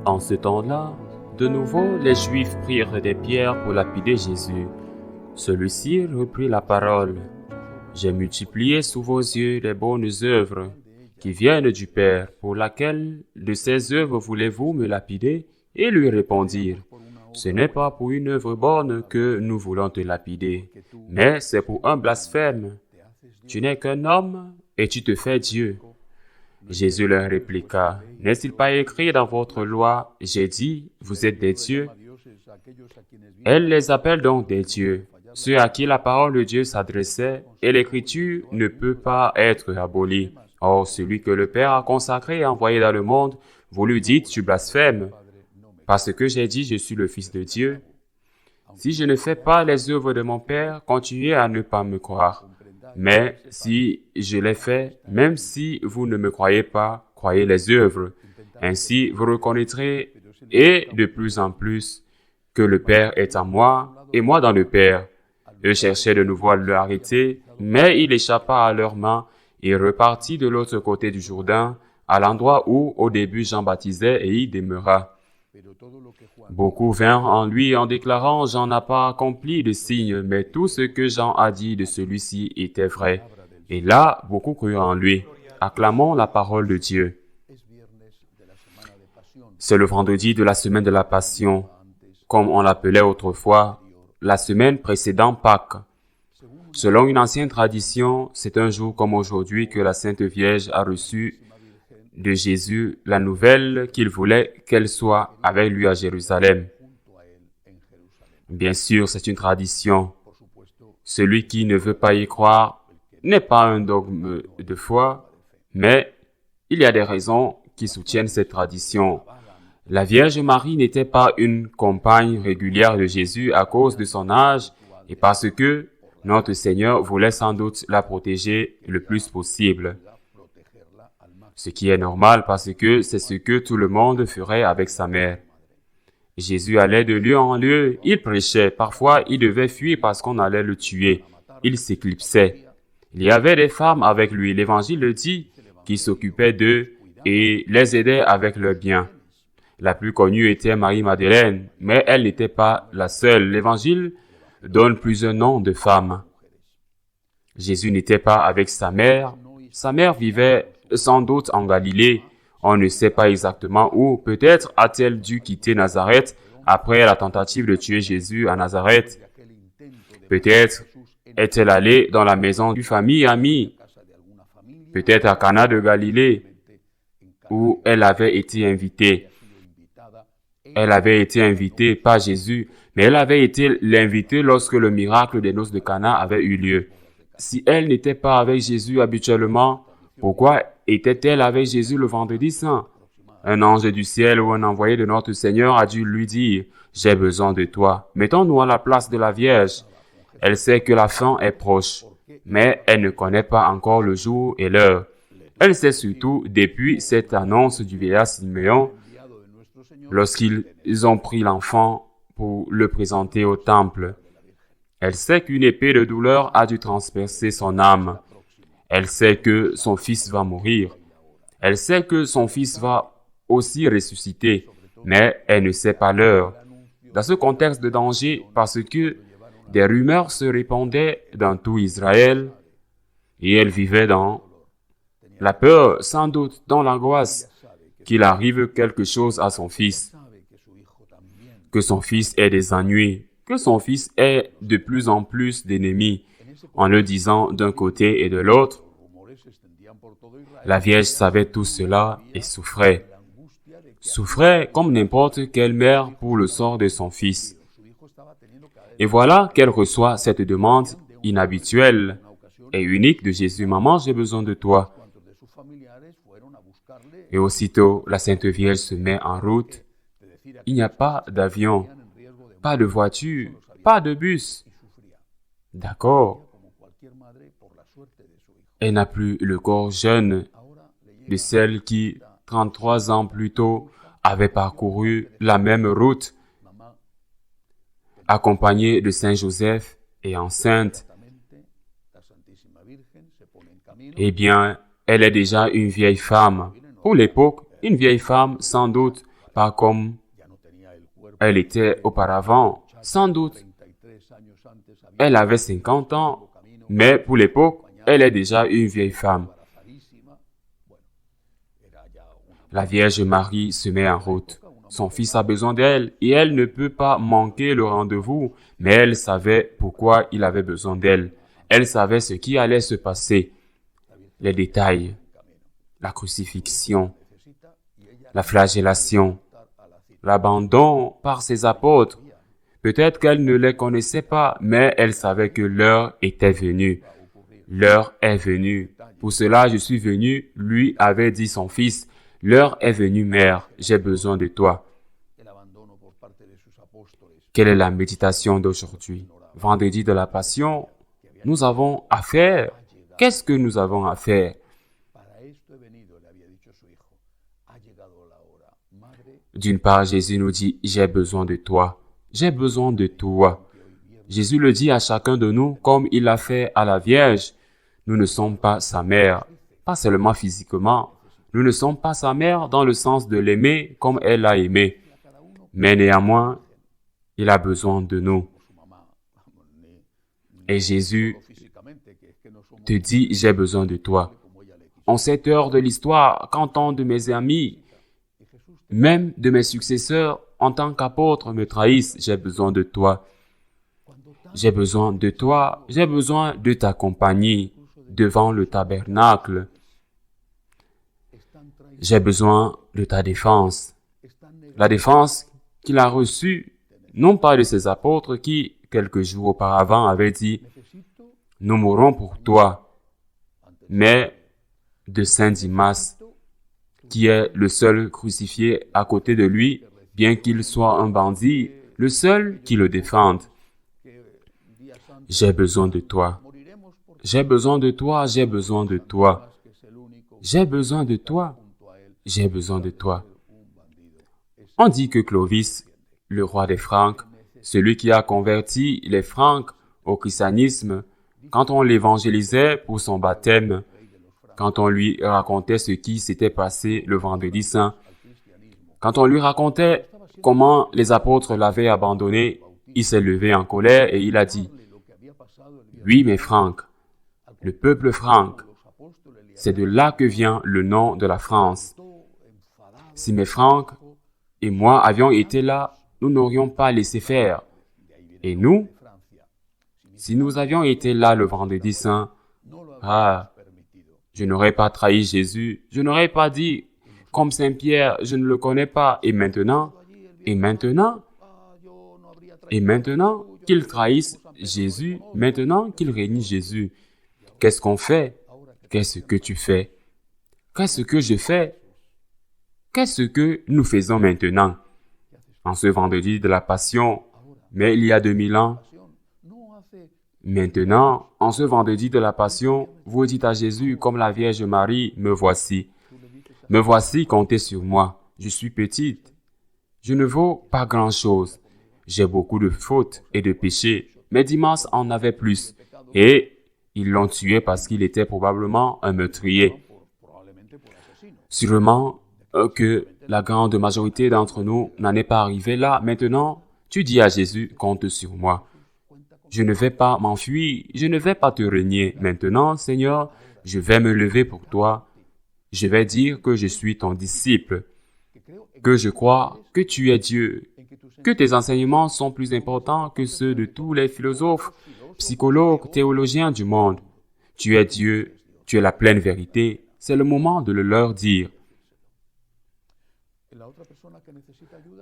En ce temps-là, de nouveau, les Juifs prirent des pierres pour lapider Jésus. Celui-ci reprit la parole. « J'ai multiplié sous vos yeux les bonnes œuvres qui viennent du Père. Pour laquelle de ces œuvres voulez-vous me lapider ?» Et lui répondirent, « Ce n'est pas pour une œuvre bonne que nous voulons te lapider, mais c'est pour un blasphème. Tu n'es qu'un homme et tu te fais Dieu. » Jésus leur répliqua, « N'est-il pas écrit dans votre loi, j'ai dit, vous êtes des dieux ?» Elle les appelle donc des dieux, ceux à qui la parole de Dieu s'adressait, et l'écriture ne peut pas être abolie. Or, celui que le Père a consacré et envoyé dans le monde, vous lui dites, tu blasphèmes, parce que j'ai dit, je suis le Fils de Dieu. Si je ne fais pas les œuvres de mon Père, continuez à ne pas me croire. Mais si je les fais, même si vous ne me croyez pas, croyez les œuvres. Ainsi, vous reconnaîtrez, et de plus en plus, que le Père est en moi, et moi dans le Père. Eux cherchaient de nouveau à l'arrêter, mais il échappa à leurs mains et repartit de l'autre côté du Jourdain, à l'endroit où, au début, Jean baptisait et y demeura. Beaucoup vinrent en lui en déclarant « Jean n'a pas accompli de signe, mais tout ce que Jean a dit de celui-ci était vrai. » Et là, beaucoup crurent en lui. Acclamons la parole de Dieu. C'est le vendredi de la semaine de la Passion, comme on l'appelait autrefois, la semaine précédant Pâques. Selon une ancienne tradition, c'est un jour comme aujourd'hui que la Sainte Vierge a reçu de Jésus la nouvelle qu'il voulait qu'elle soit avec lui à Jérusalem. Bien sûr, c'est une tradition. Celui qui ne veut pas y croire n'est pas un dogme de foi, mais il y a des raisons qui soutiennent cette tradition. La Vierge Marie n'était pas une compagne régulière de Jésus à cause de son âge et parce que notre Seigneur voulait sans doute la protéger le plus possible. Ce qui est normal parce que c'est ce que tout le monde ferait avec sa mère. Jésus allait de lieu en lieu, il prêchait, parfois il devait fuir parce qu'on allait le tuer, il s'éclipsait. Il y avait des femmes avec lui, l'Évangile le dit, qui s'occupaient d'eux et les aidaient avec leurs biens. La plus connue était Marie-Madeleine, mais elle n'était pas la seule. L'Évangile donne plusieurs noms de femmes. Jésus n'était pas avec sa mère vivait sans doute en Galilée. On ne sait pas exactement où. Peut-être a-t-elle dû quitter Nazareth après la tentative de tuer Jésus à Nazareth. Peut-être est-elle allée dans la maison d'une famille amie. Peut-être à Cana de Galilée, où elle avait été invitée. Elle avait été invitée par Jésus, mais elle avait été l'invitée lorsque le miracle des noces de Cana avait eu lieu. Si elle n'était pas avec Jésus habituellement, pourquoi était-elle avec Jésus le vendredi saint? Un ange du ciel ou un envoyé de notre Seigneur a dû lui dire « J'ai besoin de toi. Mettons-nous à la place de la Vierge. » Elle sait que la fin est proche, mais elle ne connaît pas encore le jour et l'heure. Elle sait surtout, depuis cette annonce du vieillard Siméon, lorsqu'ils ont pris l'enfant pour le présenter au temple. Elle sait qu'une épée de douleur a dû transpercer son âme. Elle sait que son fils va mourir. Elle sait que son fils va aussi ressusciter, mais elle ne sait pas l'heure. Dans ce contexte de danger, parce que des rumeurs se répandaient dans tout Israël, et elle vivait dans la peur, sans doute dans l'angoisse, qu'il arrive quelque chose à son fils, que son fils ait des ennuis, que son fils ait de plus en plus d'ennemis, en le disant d'un côté et de l'autre. La Vierge savait tout cela et souffrait. Souffrait comme n'importe quelle mère pour le sort de son fils. Et voilà qu'elle reçoit cette demande inhabituelle et unique de Jésus. « Maman, j'ai besoin de toi. » Et aussitôt, la Sainte Vierge se met en route. Il n'y a pas d'avion, pas de voiture, pas de bus. D'accord. Elle n'a plus le corps jeune de celle qui, 33 ans plus tôt, avait parcouru la même route, accompagnée de Saint Joseph et enceinte. Eh bien, elle est déjà une vieille femme. Pour l'époque, une vieille femme, sans doute, pas comme elle était auparavant. Sans doute, elle avait 50 ans, mais pour l'époque, elle est déjà une vieille femme. La Vierge Marie se met en route. Son fils a besoin d'elle et elle ne peut pas manquer le rendez-vous, mais elle savait pourquoi il avait besoin d'elle. Elle savait ce qui allait se passer, les détails, la crucifixion, la flagellation, l'abandon par ses apôtres. Peut-être qu'elle ne les connaissait pas, mais elle savait que l'heure était venue. L'heure est venue. Pour cela, je suis venu, lui avait dit son fils. L'heure est venue, mère, j'ai besoin de toi. Quelle est la méditation d'aujourd'hui? Vendredi de la Passion, nous avons à faire. Qu'est-ce que nous avons à faire? D'une part, Jésus nous dit, j'ai besoin de toi. J'ai besoin de toi. Jésus le dit à chacun de nous comme il l'a fait à la Vierge. Nous ne sommes pas sa mère, pas seulement physiquement. Nous ne sommes pas sa mère dans le sens de l'aimer comme elle l'a aimé. Mais néanmoins, il a besoin de nous. Et Jésus te dit, j'ai besoin de toi. En cette heure de l'histoire, quand tant de mes amis, même de mes successeurs, en tant qu'apôtres, me trahissent, j'ai besoin de toi. J'ai besoin de toi, j'ai besoin de ta compagnie devant le tabernacle. J'ai besoin de ta défense. La défense qu'il a reçue, non pas de ses apôtres qui, quelques jours auparavant, avaient dit « Nous mourrons pour toi », mais de Saint Dimas, qui est le seul crucifié à côté de lui, bien qu'il soit un bandit, le seul qui le défende. J'ai besoin de toi. J'ai besoin de toi, j'ai besoin de toi. J'ai besoin de toi. J'ai besoin de toi. On dit que Clovis, le roi des Francs, celui qui a converti les Francs au christianisme, quand on l'évangélisait pour son baptême, quand on lui racontait ce qui s'était passé le vendredi saint, quand on lui racontait comment les apôtres l'avaient abandonné, il s'est levé en colère et il a dit « Oui, mes Francs, le peuple franc, c'est de là que vient le nom de la France. Si mes Francs et moi avions été là, nous n'aurions pas laissé faire. Et nous, si nous avions été là le vendredi saint, je n'aurais pas trahi Jésus, je n'aurais pas dit, comme Saint-Pierre, je ne le connais pas. Et maintenant qu'ils trahissent Jésus, maintenant qu'ils règnent Jésus, qu'est-ce qu'on fait? Qu'est-ce que tu fais? Qu'est-ce que je fais? Qu'est-ce que nous faisons maintenant? En ce vendredi de la Passion, mais il y a 2000 ans, maintenant, en ce vendredi de la Passion, vous dites à Jésus, comme la Vierge Marie, me voici. Me voici, comptez sur moi. Je suis petite. Je ne vaux pas grand-chose. J'ai beaucoup de fautes et de péchés. Mais Dimas en avait plus. Et ils l'ont tué parce qu'il était probablement un meurtrier. Sûrement que la grande majorité d'entre nous n'en est pas arrivé là. Maintenant, tu dis à Jésus, compte sur moi. Je ne vais pas m'enfuir, je ne vais pas te renier. Maintenant, Seigneur, je vais me lever pour toi. Je vais dire que je suis ton disciple, que je crois que tu es Dieu, que tes enseignements sont plus importants que ceux de tous les philosophes, psychologues, théologiens du monde. Tu es Dieu, tu es la pleine vérité. C'est le moment de le leur dire.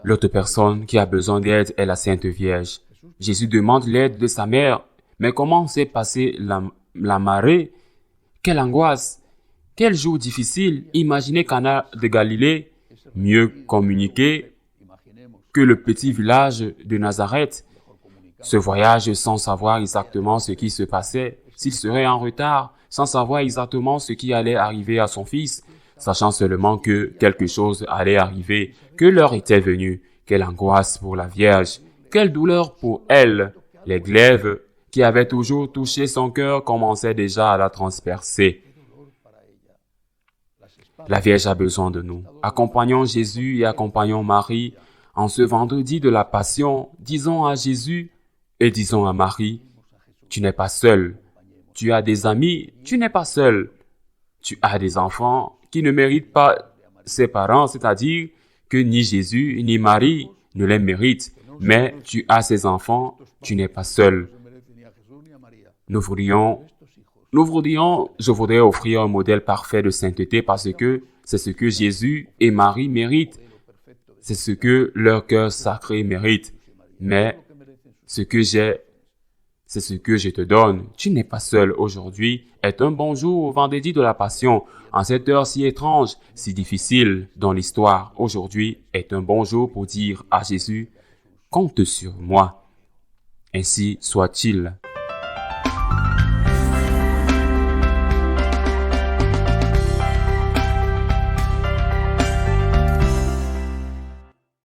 L'autre personne qui a besoin d'aide est la Sainte Vierge. Jésus demande l'aide de sa mère. Mais comment s'est passée la marée? Quelle angoisse! Quel jour difficile! Imaginez Cana de Galilée, mieux communiqué que le petit village de Nazareth. Ce voyage sans savoir exactement ce qui se passait, s'il serait en retard, sans savoir exactement ce qui allait arriver à son fils, sachant seulement que quelque chose allait arriver, que l'heure était venue. Quelle angoisse pour la Vierge! Quelle douleur pour elle! Les glaives qui avaient toujours touché son cœur commençaient déjà à la transpercer. La Vierge a besoin de nous. Accompagnons Jésus et accompagnons Marie en ce vendredi de la Passion. Disons à Jésus et disons à Marie, tu n'es pas seul. Tu as des amis, tu n'es pas seul. Tu as des enfants qui ne méritent pas ses parents, c'est-à-dire que ni Jésus ni Marie ne les méritent. Mais tu as ces enfants, tu n'es pas seul. Nous voudrions, je voudrais offrir un modèle parfait de sainteté parce que c'est ce que Jésus et Marie méritent. C'est ce que leur cœur sacré mérite. Mais ce que j'ai, c'est ce que je te donne. Tu n'es pas seul. Aujourd'hui est un bon jour, vendredi de la Passion. En cette heure si étrange, si difficile dans l'histoire, aujourd'hui est un bon jour pour dire à Jésus, compte sur moi. Ainsi soit-il.